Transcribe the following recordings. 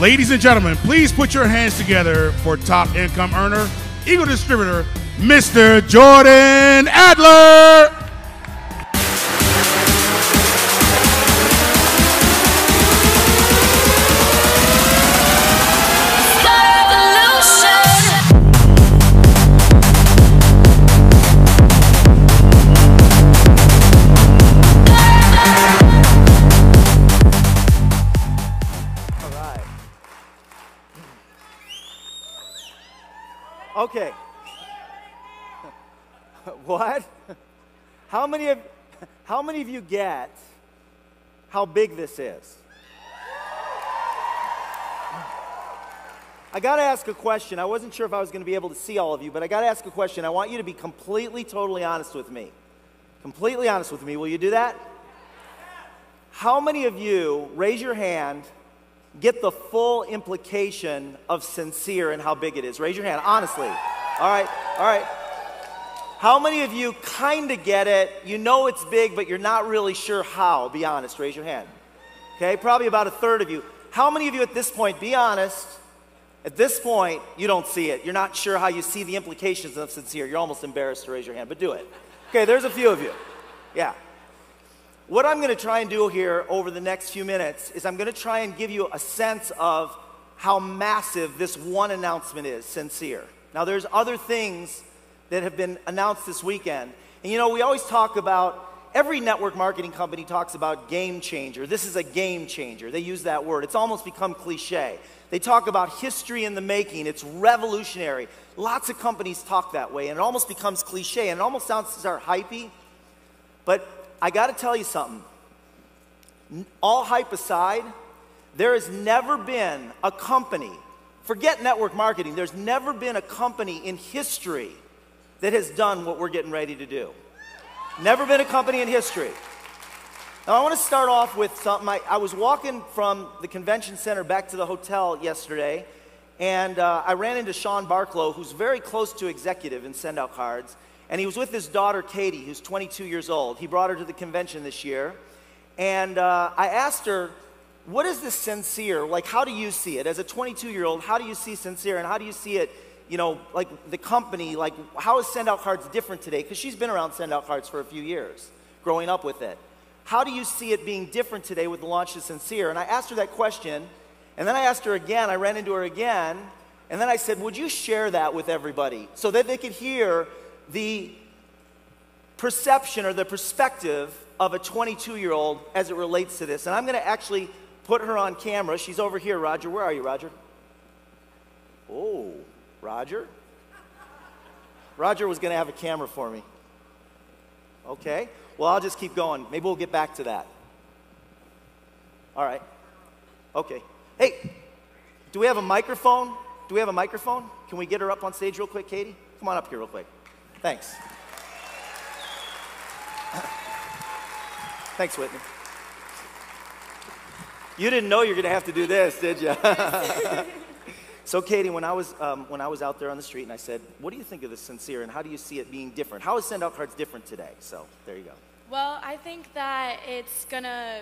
Ladies and gentlemen, please put your hands together for top income earner, Eagle Distributor, Mr. Jordan Adler. Okay. What? How many of you get how big this is? I got to ask a question. I wasn't sure if I was going to be able to see all of you, but I got to ask a question. I want you to be completely, totally honest with me. Completely honest with me. Will you do that? How many of you, raise your hand, get the full implication of Sendcere and how big it is? Raise your hand, honestly. All right, all right. How many of you kind of get it? You know it's big, but you're not really sure how. Be honest, raise your hand. Okay, probably about a third of you. How many of you at this point, be honest, at this point, you don't see it. You're not sure how you see the implications of Sendcere. You're almost embarrassed to raise your hand, but do it. Okay, there's a few of you. Yeah. What I'm going to try and do here over the next few minutes is I'm going to try and give you a sense of how massive this one announcement is, Sendcere. Now, there's other things that have been announced this weekend. And you know, we always talk about, every network marketing company talks about game changer. This is a game changer. They use that word. It's almost become cliche. They talk about history in the making. It's revolutionary. Lots of companies talk that way, and it almost becomes cliche, and it almost sounds hypey. But I got to tell you something. All hype aside, there has never been a company, forget network marketing, there's never been a company in history that has done what we're getting ready to do. Never been a company in history. Now I want to start off with something. I was walking from the convention center back to the hotel yesterday, and I ran into Sean Barklow, who's very close to executive in SendOutCards. And he was with his daughter, Katie, who's 22 years old. He brought her to the convention this year. And I asked her, what is this Sendcere? Like, how do you see it? As a 22-year-old, how do you see Sendcere? And how do you see it, you know, like the company? Like, how is SendOutCards different today? Because she's been around SendOutCards for a few years, growing up with it. How do you see it being different today with the launch of Sendcere? And I asked her that question. And then I asked her again. I ran into her again. And then I said, would you share that with everybody so that they could hear the perception or the perspective of a 22-year-old as it relates to this? And I'm going to actually put her on camera. She's over here, Roger. Where are you, Roger? Oh, Roger? Roger was going to have a camera for me. Okay. Well, I'll just keep going. Maybe we'll get back to that. All right. Okay. Hey, do we have a microphone? Do we have a microphone? Can we get her up on stage real quick, Katie? Come on up here real quick. Thanks. Thanks, Whitney. You didn't know you were going to have to do this, did you? So, Katie, when I was out there on the street and I said, what do you think of this Sendcere and how do you see it being different? How is SendOutCards different today? So, there you go. Well, I think that it's going to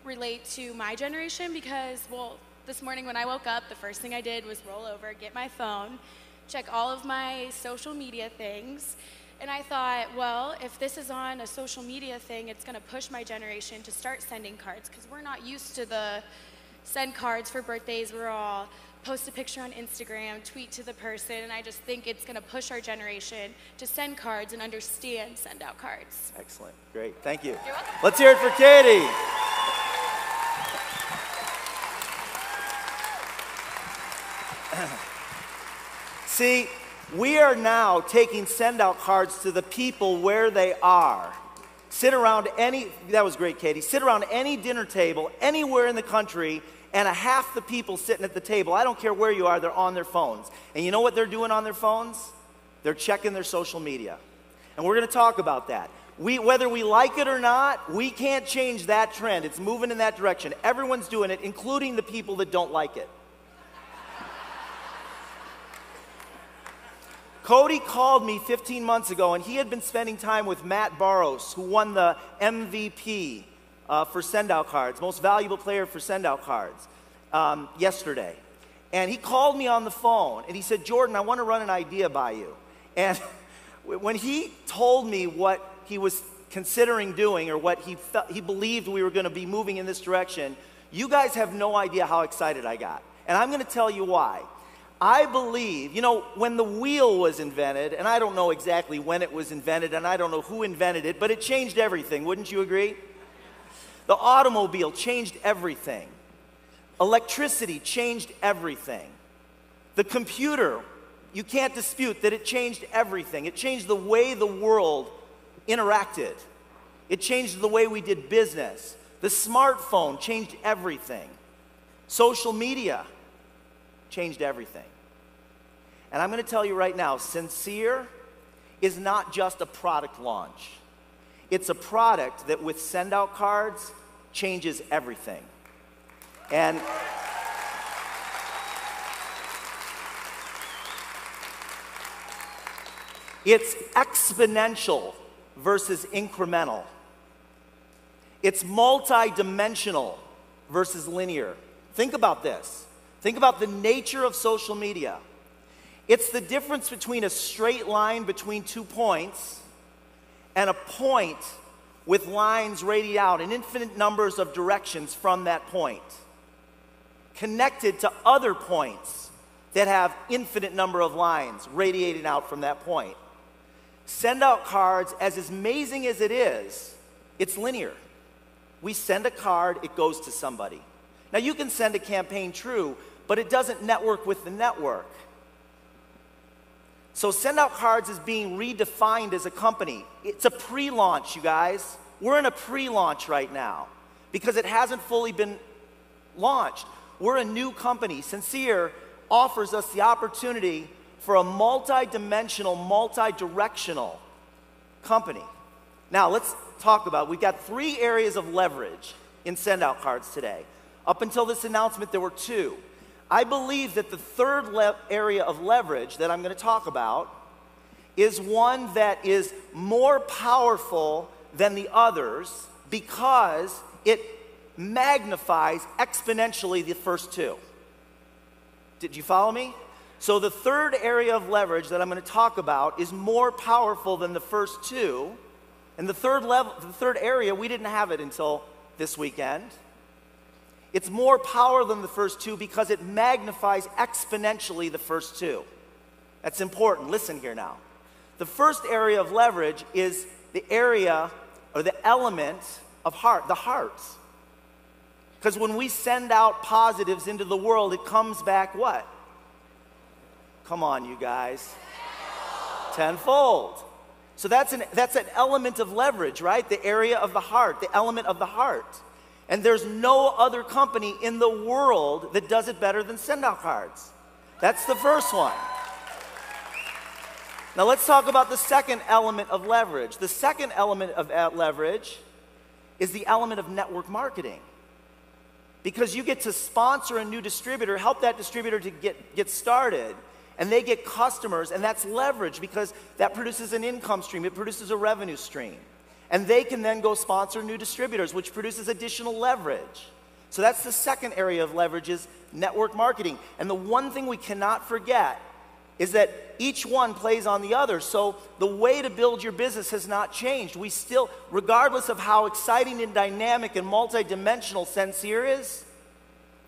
relate to my generation because, well, this morning when I woke up, the first thing I did was roll over, get my phone, check all of my social media things, and I thought, well, if this is on a social media thing, it's going to push my generation to start sending cards because we're not used to the send cards for birthdays. We're all post a picture on Instagram, tweet to the person, and I just think it's going to push our generation to send cards and understand SendOutCards. Excellent. Great. Thank you. You're welcome. Let's hear it for Katie. See, we are now taking SendOutCards to the people where they are. Sit around any, that was great, Katie, sit around any dinner table anywhere in the country and half the people sitting at the table, I don't care where you are, they're on their phones. And you know what they're doing on their phones? They're checking their social media. And we're going to talk about that. Whether we like it or not, we can't change that trend. It's moving in that direction. Everyone's doing it, including the people that don't like it. Cody called me 15 months ago, and he had been spending time with Matt Barros, who won the MVP for SendOutCards, most valuable player for SendOutCards. yesterday. And he called me on the phone, and he said, Jordan, I want to run an idea by you. And when he told me what he was considering doing, or what he believed we were going to be moving in this direction, you guys have no idea how excited I got. And I'm going to tell you why. I believe, when the wheel was invented, and I don't know exactly when it was invented, and I don't know who invented it, but it changed everything, wouldn't you agree? The automobile changed everything. Electricity changed everything. The computer, you can't dispute that it changed everything. It changed the way the world interacted. It changed the way we did business. The smartphone changed everything. Social media changed everything. And I'm going to tell you right now, Sendcere is not just a product launch. It's a product that with SendOutCards changes everything. And it's exponential versus incremental. It's multi-dimensional versus linear. Think about this. Think about the nature of social media. It's the difference between a straight line between 2 points and a point with lines radiated out in infinite numbers of directions from that point, connected to other points that have infinite number of lines radiating out from that point. SendOutCards, as amazing as it is, it's linear. We send a card, it goes to somebody. Now you can send a campaign, true, but it doesn't network with the network. So SendOutCards is being redefined as a company. It's a pre-launch, you guys. We're in a pre-launch right now because it hasn't fully been launched. We're a new company. Sendcere offers us the opportunity for a multi-dimensional, multi-directional company. Now let's talk about, we've got 3 areas of leverage in SendOutCards today. Up until this announcement, there were 2. I believe that the third area of leverage that I'm going to talk about is one that is more powerful than the others because it magnifies exponentially the first 2. Did you follow me? So the third area of leverage that I'm going to talk about is more powerful than the first 2. And the third area, we didn't have it until this weekend. It's more power than the first 2 because it magnifies exponentially the first 2. That's important. Listen here now. The first area of leverage is the area or the element of heart, the hearts. Because when we send out positives into the world, it comes back what? Come on, you guys. Tenfold. So that's an element of leverage, right? The area of the heart, the element of the heart. And there's no other company in the world that does it better than SendOutCards. That's the first one. Now let's talk about the second element of leverage. The second element of leverage is the element of network marketing. Because you get to sponsor a new distributor, help that distributor to get started, and they get customers, and that's leverage because that produces an income stream, it produces a revenue stream. And they can then go sponsor new distributors, which produces additional leverage. So that's the second area of leverage is network marketing. And the one thing we cannot forget is that each one plays on the other. So the way to build your business has not changed. We still, regardless of how exciting and dynamic and multidimensional Sendcere is,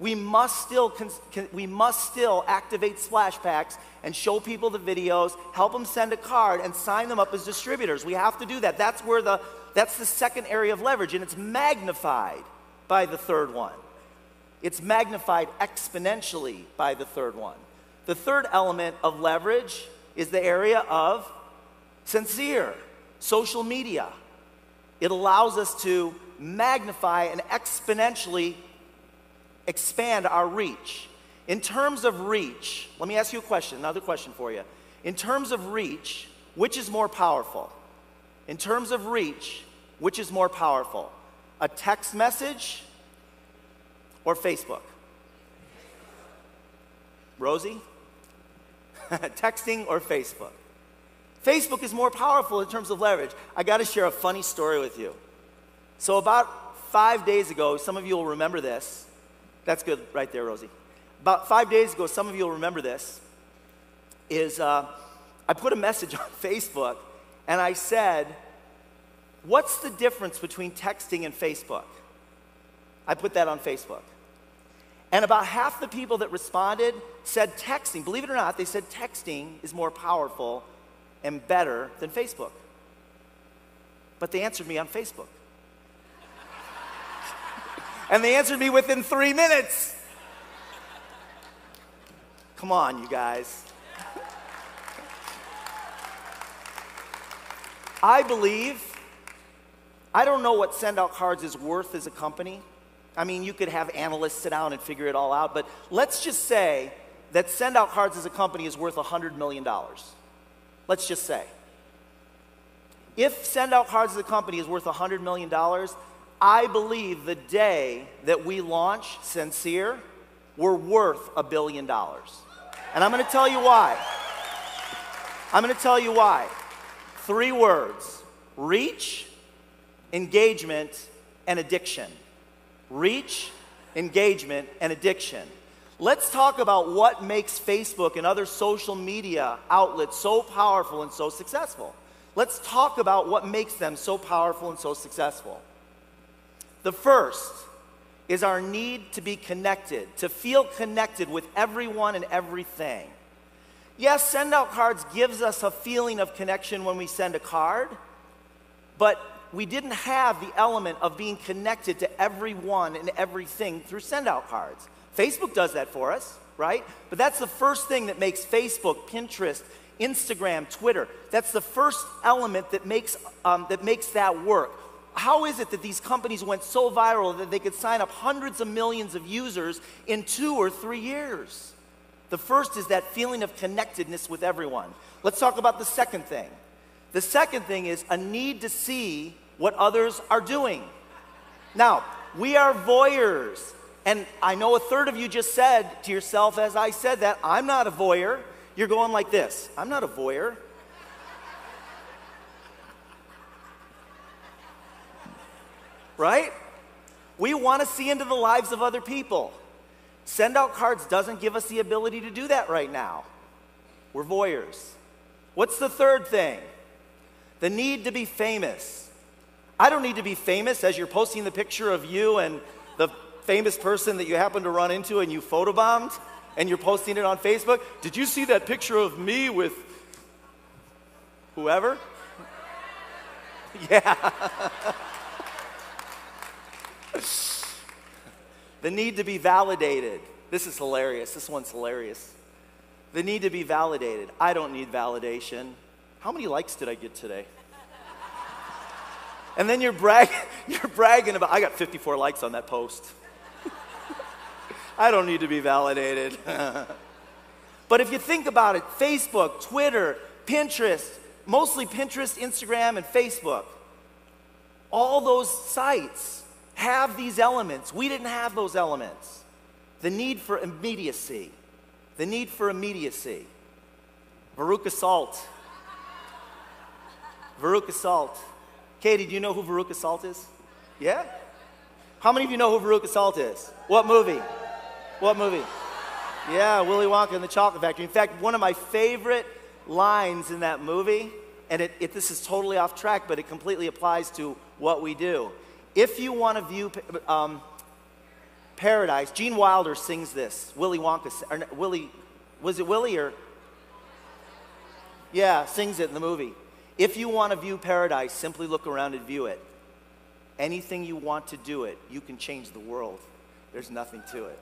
we must still activate splash packs and show people the videos, help them send a card, and sign them up as distributors. We have to do that. That's the second area of leverage, and it's magnified by the third one. It's magnified exponentially by the third one. The third element of leverage is the area of Sendcere, social media. It allows us to magnify and exponentially expand our reach. In terms of reach, let me ask you a question, another question for you. In terms of reach, which is more powerful? In terms of reach, which is more powerful? A text message or Facebook? Rosie? Texting or Facebook? Facebook is more powerful in terms of leverage. I got to share a funny story with you. So about 5 days ago, some of you will remember this, That's good right there, Rosie. About 5 days ago, some of you will remember this, I put a message on Facebook, and I said, what's the difference between texting and Facebook? I put that on Facebook. And about half the people that responded said texting. Believe it or not, they said texting is more powerful and better than Facebook. But they answered me on Facebook. And they answered me within 3 minutes. Come on, you guys. I don't know what SendOutCards is worth as a company. I mean, you could have analysts sit down and figure it all out, but let's just say that SendOutCards as a company is worth $100 million. Let's just say. If SendOutCards as a company is worth $100 million, I believe the day that we launch Sendcere, we're worth $1 billion. And I'm going to tell you why. I'm going to tell you why. 3 words: reach, engagement, and addiction. Reach, engagement, and addiction. Let's talk about what makes Facebook and other social media outlets so powerful and so successful. Let's talk about what makes them so powerful and so successful. The first is our need to be connected, to feel connected with everyone and everything. Yes, SendOutCards gives us a feeling of connection when we send a card, but we didn't have the element of being connected to everyone and everything through SendOutCards. Facebook does that for us, right? But that's the first thing that makes Facebook, Pinterest, Instagram, Twitter. That's the first element that makes that work. How is it that these companies went so viral that they could sign up hundreds of millions of users in 2 or 3 years? The first is that feeling of connectedness with everyone. Let's talk about the second thing. The second thing is a need to see what others are doing. Now, we are voyeurs. And I know a third of you just said to yourself as I said that, I'm not a voyeur. You're going like this: I'm not a voyeur. Right? We want to see into the lives of other people. SendOutCards doesn't give us the ability to do that right now. We're voyeurs. What's the third thing? The need to be famous. I don't need to be famous as you're posting the picture of you and the famous person that you happen to run into and you photobombed and you're posting it on Facebook. Did you see that picture of me with whoever? Yeah. The need to be validated. This is hilarious. This one's hilarious. The need to be validated. I don't need validation. How many likes did I get today? And then you're bragging about, I got 54 likes on that post. I don't need to be validated. But if you think about it, Facebook, Twitter, Pinterest, mostly Pinterest, Instagram, and Facebook, all those sites have these elements. We didn't have those elements. The need for immediacy. The need for immediacy. Veruca Salt. Veruca Salt. Katie, do you know who Veruca Salt is? Yeah? How many of you know who Veruca Salt is? What movie? What movie? Yeah, Willy Wonka and the Chocolate Factory. In fact, one of my favorite lines in that movie, and this is totally off track, but it completely applies to what we do. If you want to view paradise, Gene Wilder sings this. Willy Wonka, or Willy, was it Willy or? Yeah, sings it in the movie. If you want to view paradise, simply look around and view it. Anything you want to do it, you can change the world. There's nothing to it.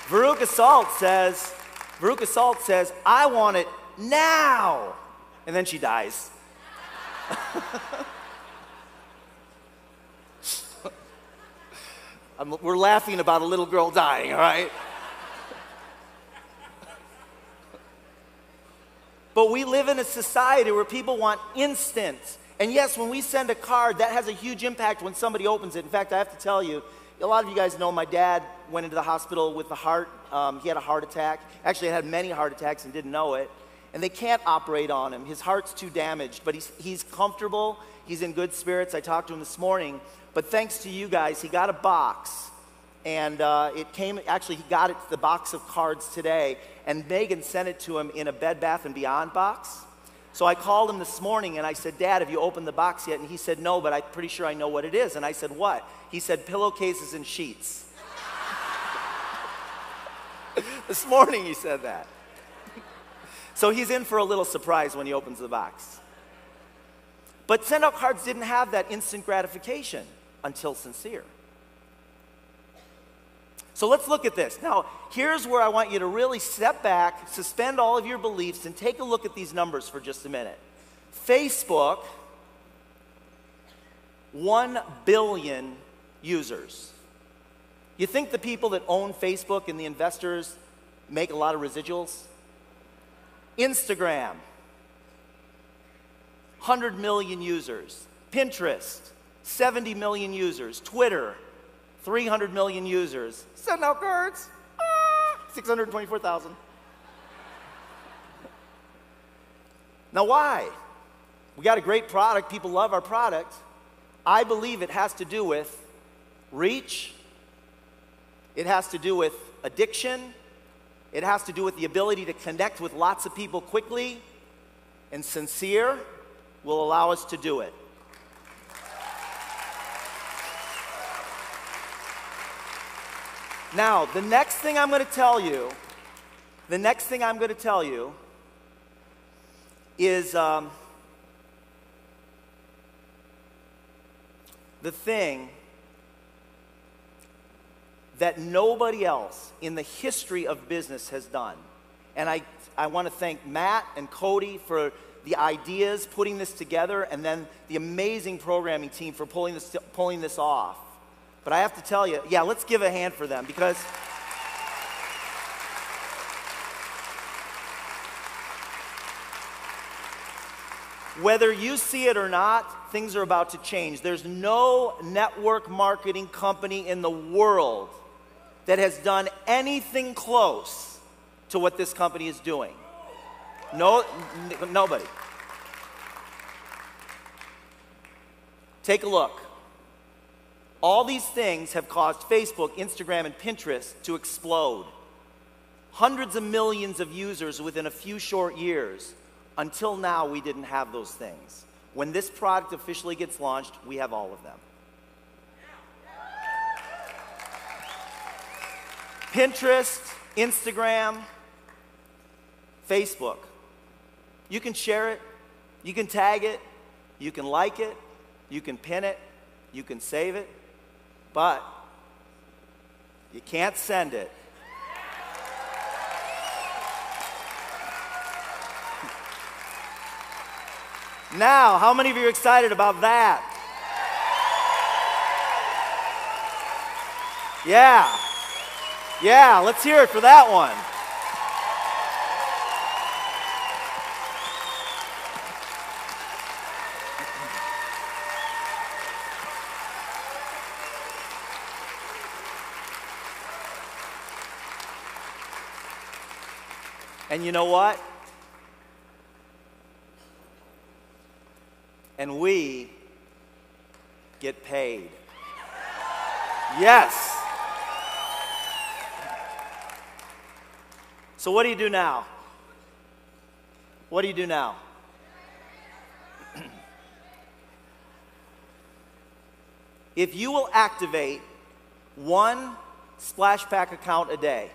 Veruca Salt says, I want it now. And then she dies. We're laughing about a little girl dying, all right? But we live in a society where people want instant. And yes, when we send a card, that has a huge impact when somebody opens it. In fact, I have to tell you, a lot of you guys know my dad went into the hospital with the heart. He had a heart attack. Actually, had many heart attacks and didn't know it. And they can't operate on him. His heart's too damaged, but he's comfortable. He's in good spirits. I talked to him this morning. But thanks to you guys, he got a box. And it came, actually, he got it, the box of cards today. And Megan sent it to him in a Bed Bath & Beyond box. So I called him this morning and I said, Dad, have you opened the box yet? And he said, no, but I'm pretty sure I know what it is. And I said, what? He said, pillowcases and sheets. This morning he said that. So he's in for a little surprise when he opens the box. But SendOutCards didn't have that instant gratification until Sendcere. So let's look at this. Now, here's where I want you to really step back, suspend all of your beliefs, and take a look at these numbers for just a minute. Facebook, 1 billion users. You think the people that own Facebook and the investors make a lot of residuals? Instagram, 100 million users. Pinterest, 70 million users. Twitter, 300 million users. SendOutCards, 624,000. Now why? We got a great product. People love our product. I believe it has to do with reach. It has to do with addiction. It has to do with the ability to connect with lots of people quickly. And Sendcere will allow us to do it. Now, the next thing I'm going to tell you, is the thing that nobody else in the history of business has done. And I want to thank Matt and Cody for the ideas, putting this together, and then the amazing programming team for pulling this off. But I have to tell you, yeah, let's give a hand for them, because whether you see it or not, things are about to change. There's no network marketing company in the world that has done anything close to what this company is doing. No, nobody. Take a look. All these things have caused Facebook, Instagram, and Pinterest to explode. Hundreds of millions of users within a few short years. Until now, we didn't have those things. When this product officially gets launched, we have all of them. Pinterest, Instagram, Facebook. You can share it, you can tag it, you can like it, you can pin it, you can save it, but you can't send it. Now, how many of you are excited about that? Yeah, let's hear it for that one. And you know what? And we get paid. Yes. So what do you do now? What do you do now? If you will activate one Splash Pack account a day,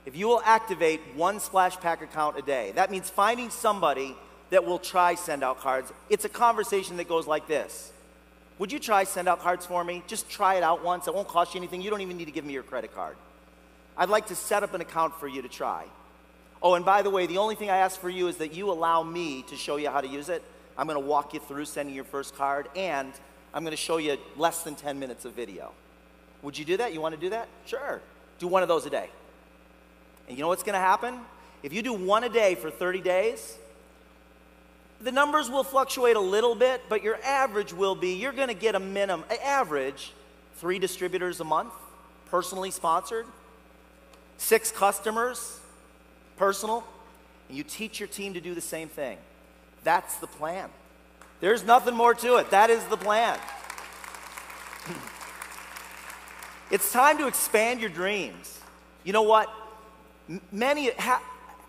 if you will activate one Splash Pack account a day, that means finding somebody that will try SendOutCards. It's a conversation that goes like this. Would you try SendOutCards for me? Just try it out once. It won't cost you anything. You don't even need to give me your credit card. I'd like to set up an account for you to try. Oh, and by the way, the only thing I ask for you is that you allow me to show you how to use it. I'm going to walk you through sending your first card, and I'm going to show you less than 10 minutes of video. Would you do that? You want to do that? Sure. Do one of those a day. And you know what's going to happen? If you do one a day for 30 days, the numbers will fluctuate a little bit, but your average will be, you're going to get a minimum, average, 3 distributors a month, personally sponsored, 6 customers, personal, and you teach your team to do the same thing. That's the plan. There's nothing more to it. That is the plan. It's time to expand your dreams. You know what?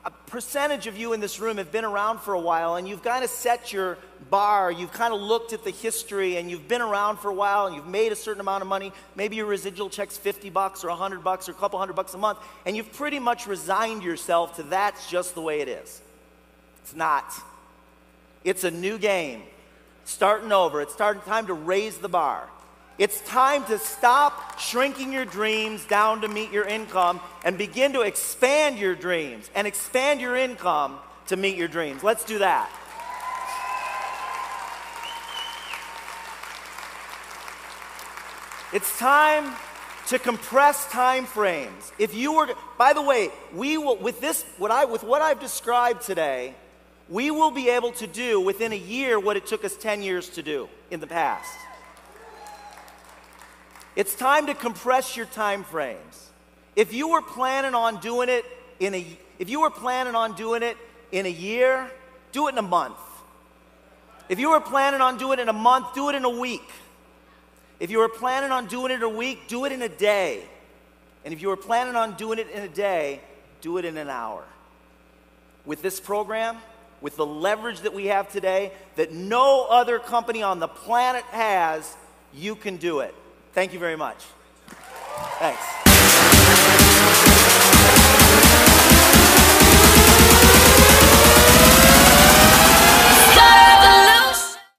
A percentage of you in this room have been around for a while, and you've kind of set your bar. You've kind of looked at the history, and you've been around for a while, and you've made a certain amount of money. Maybe your residual check's $50 or $100 or a couple $100 a month, and you've pretty much resigned yourself to that's just the way it is. It's not. It's a new game, starting over. It's time to raise the bar. It's time to stop shrinking your dreams down to meet your income and begin to expand your dreams and expand your income to meet your dreams. Let's do that. It's time to compress time frames. If you were, by the way, we will, with what I've described today, we will be able to do within a year what it took us 10 years to do in the past. It's time to compress your time frames. If you were planning on doing it in a year, do it in a month. If you were planning on doing it in a month, do it in a week. If you were planning on doing it in a week, do it in a day. And if you were planning on doing it in a day, do it in an hour. With this program, with the leverage that we have today, that no other company on the planet has, you can do it. Thank you very much. Thanks.